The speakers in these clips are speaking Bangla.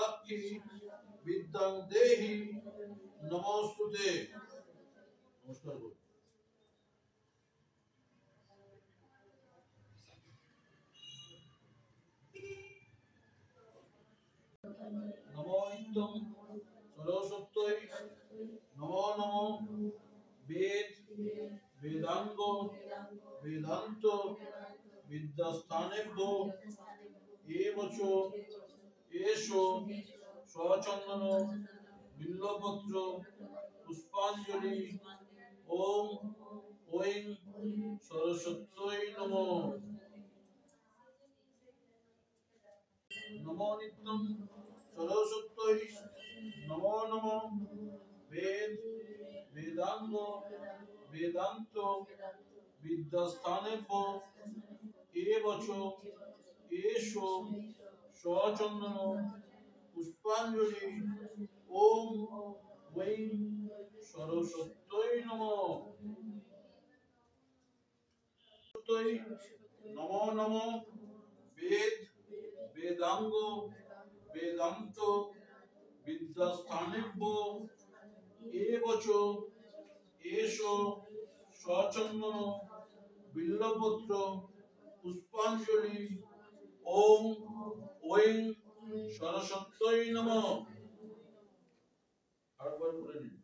বিশালাক্ষী বিদ্যাং দেহি নমস্তুতে। নমস্কার করুন। নমো নিত্যং সরস্বত্যৈ নমো নমো বেদ বেদাঙ্গ বেদান্ত বিদ্যাস্থানেভ্যো এবচ এষো স্বচন্দন বিল্লপত্র পুষ্পাঞ্জলি ওম ঐং সরস্বত্যৈ নমো। নমো নিত্যং সরস্বত্যৈ নমো নমো বেদ বেদাঙ্গ বেদান্ত বিদ্যাস্থানেভ্যো এবচ এষো স্বচন্দন পুষ্পাঞ্জলি ওম ঐং সরস্বত্যৈ নমো। নমো নমো বেদ বেদাঙ্গ বেদান্ত বিদ্যাস্থানেভ্যো এবচ এষো স্বচন্দন বিল্লপত্র পুষ্পাঞ্জলি ওম ঐং সরস্বত্যৈ নমো। আরেকবার বলে নিন।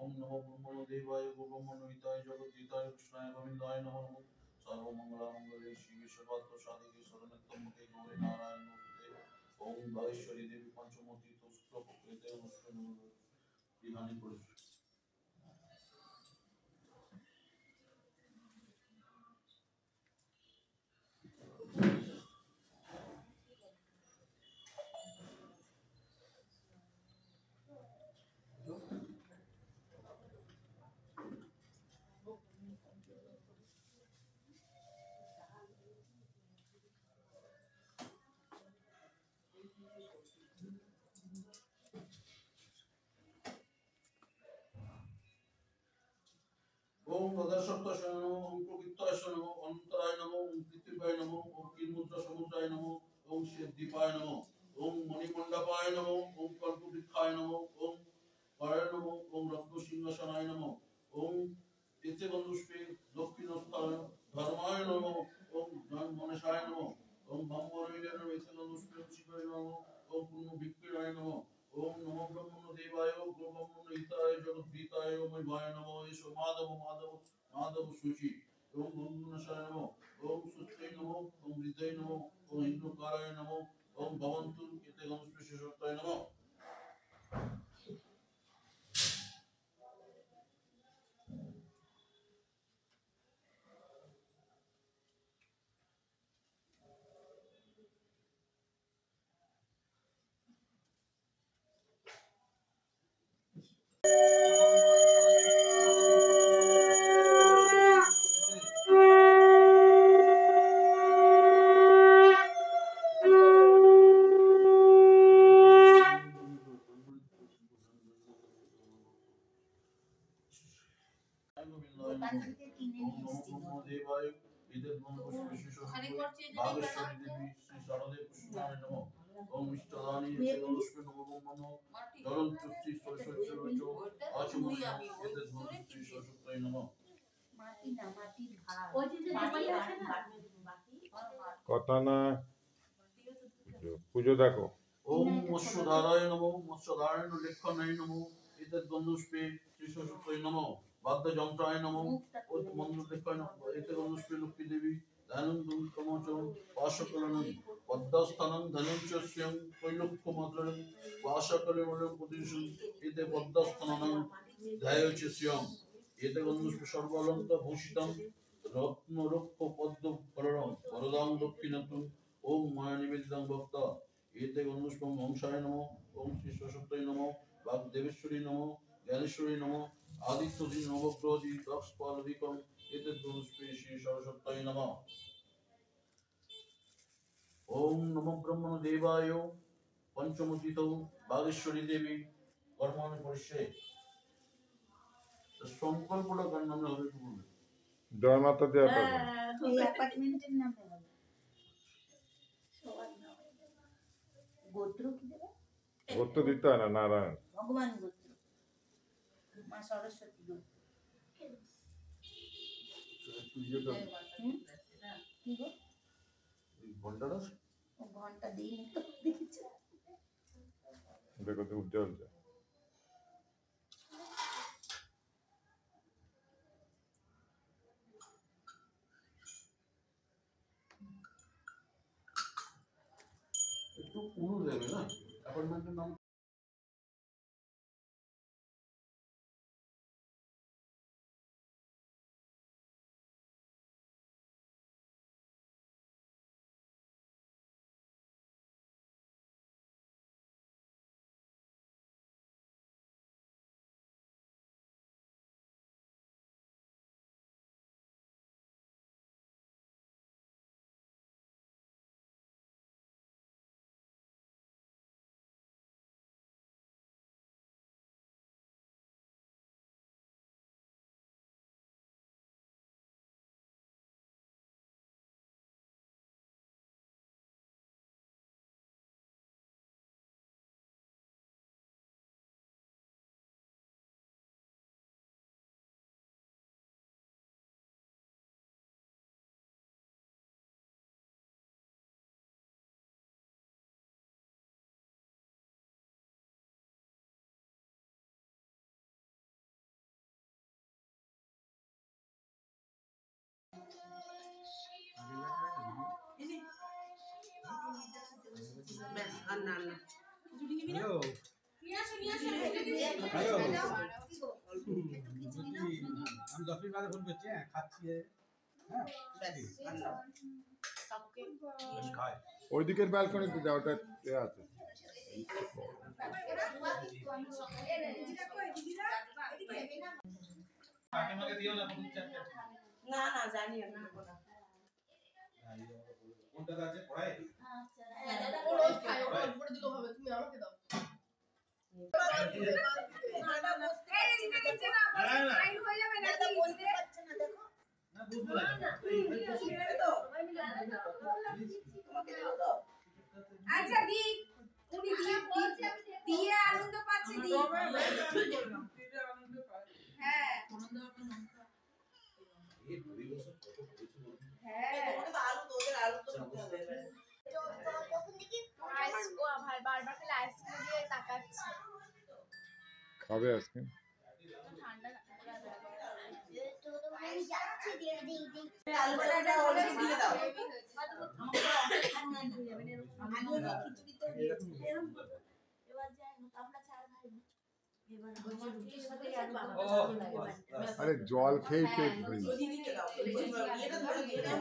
ओम नमो ब्रह्मणो देवाय गोब्रह्मणो हिताय जगद्धिताय कृष्णाय गोविंदाय नमः। सर्वमंगलमंगले शिवे सर्वार्थ साधिके शरण्यत्वमुखे गौरी नारायण नमस्ते। ओम भागेश्वरी देवी पंचमूर्ति तो शुक्ल पक्षे नमस्ते बिहानी पुरुष। ओम तदशक्तशय नमो ओम प्रकृताय नमो अनंताय नमो ओम पृथ्वीपाय नमो ओम किलमुद्रा समुद्राय नमो ओम सिद्धिपाय नमो ओम मणिमंडपाय नमो ओम कल्पवृक्षाय नमो ओम पाय नमो ओम रत्नसिंहासनाय नमो ओम एतेबंधुष्पे दक्षिणस्थाय धर्माय नमो ओम ज्ञानमनसाय नमो ओम ब्रह्मवैले नमो एतेबंधुष्पे शिवाय नमो ओम पुण्यविक्राय नमो ओम नमो ब्रह्मणो देवाय गोब्रह्मणो हिताय जगद्धिताय मय्वाय नमो। ईशो माधव माधव माधव सुचि ओम बंधुनाशाय नमो ओम सुत्रै नमो ओम हृदय नमो ओम हिंदुकाराय नमो ओम भवन्तु एतेगंस्पृशताय नमो। কথা না পুজো দেখো। ओम मत्स्यधाराय नमो मत्स्यधाराय लेखनाय नमो एतद् गन्धुष्पे श्रीसरस्वत्यै नमो वाद्ययन्त्राय नमो मंत्र लेखनाय नमो एतद् गन्धुष्पे लक्ष्मी देवी ध्यानं कमोचं पाशकलनं पद्मस्थानं धनंच स्वयं कैलुक्यमात्रं वाशकलेवलं पुदिशं एते पद्मस्थानं ध्यायोच स्वयं एते गन्धुष्प सर्वालंक भूषितं रत्नरक्ष पद्म फलनं वरदां दक्षिणतं ओम माया निवेदितं भक्ता एते गन्धुष्पं वंशाय नमो ओम श्री सरस्वती नमो वाग्देवेश्वरी नमो ज्ञानेश्वरी नमो आदित्यजी नवग्रहजी दक्षपालधिकं एते गन्धुष्पे श्री सरस्वती नमः ओम नमो ब्रह्मण देवाय पंचमुखितो बागेश्वरी देवी कर्माणि परिश्रे संकल्पটা কার নামে হবে একটু বলবেন জয় মাতা দি ওই অ্যাপার্টমেন্টের নামে হবে। সবার নামে দেবে। গোত্র কি দেবে? গোত্র দিতে হয় না, নারায়ণ। ভগবান গোত্র, মা সরস্বতী গোত্র। একটু ইয়েটা কি গো? এই ঘন্টাটা ও ঘন্টা দিইনি তো, দেখেছো? দেখো তো উজ্জ্বল যায়। একটু পুরো দেবে না অ্যাপয়েন্টমেন্টের নাম আমি 10 মিনিট বাদে ফোন করছি। হ্যাঁ খাচ্ছি। হ্যাঁ খাই ওইদিকের ব্যালকনিতে যাও, ওটা আছে। আমাকে দিও না কোন চ্যাপ্টার। না না জানি না কোনটা আছে পড়াই? ও রোজ খায়, ও পড়ে দিলেও হবে, তুমি আমাকে দাও। আচ্ছা দি উনি দিয়ে আনন্দ পাচ্ছে দি হ্যাঁ তোমাকে তো আলু তো ওদের আলু তো খেতে হবে। ভাই বারবার খেলে আইসক্রিম দিয়ে তাকাচ্ছে খাবে আজকে? আলুটা ওরে দিয়ে দাও। আরে জল খেয়ে পেট ভরি। দিদিকে দাও। এটা ধরে দিয়ে দাও।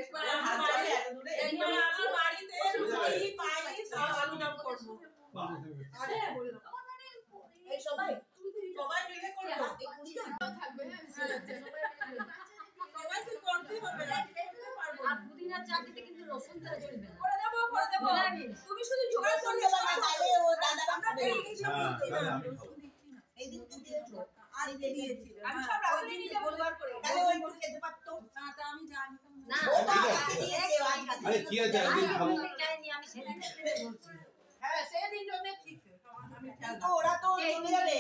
একবার আমার বাড়িতে রুটি পায়েস আর আলু দম করব। আরে এই সবাই মিলে করব। থাকবে সবাই কি করতে হবে? আর পুদিনার চাটনিতে কিন্তু রসুন দেওয়া চলবে না। করে দেব। তুমি শুধু জোগাড় করে দাও তাহলে ও দাদা খাবে। এই দিনকে দিয়েছো আর দিয়েছি। আমি সব রাতে নিয়ে যাব জোগাড় করে। তাহলে ওই একটু খেতে পারতো। না তা আমি জানি না। ওটা দিয়েছে ওই খাতে। আরে কি আছে একদিন খাবো। আমি সেদিন থেকে বলছি। হ্যাঁ সেদিন জন্য ঠিক। আমি খেয়াল ওরা তো চলে যাবে।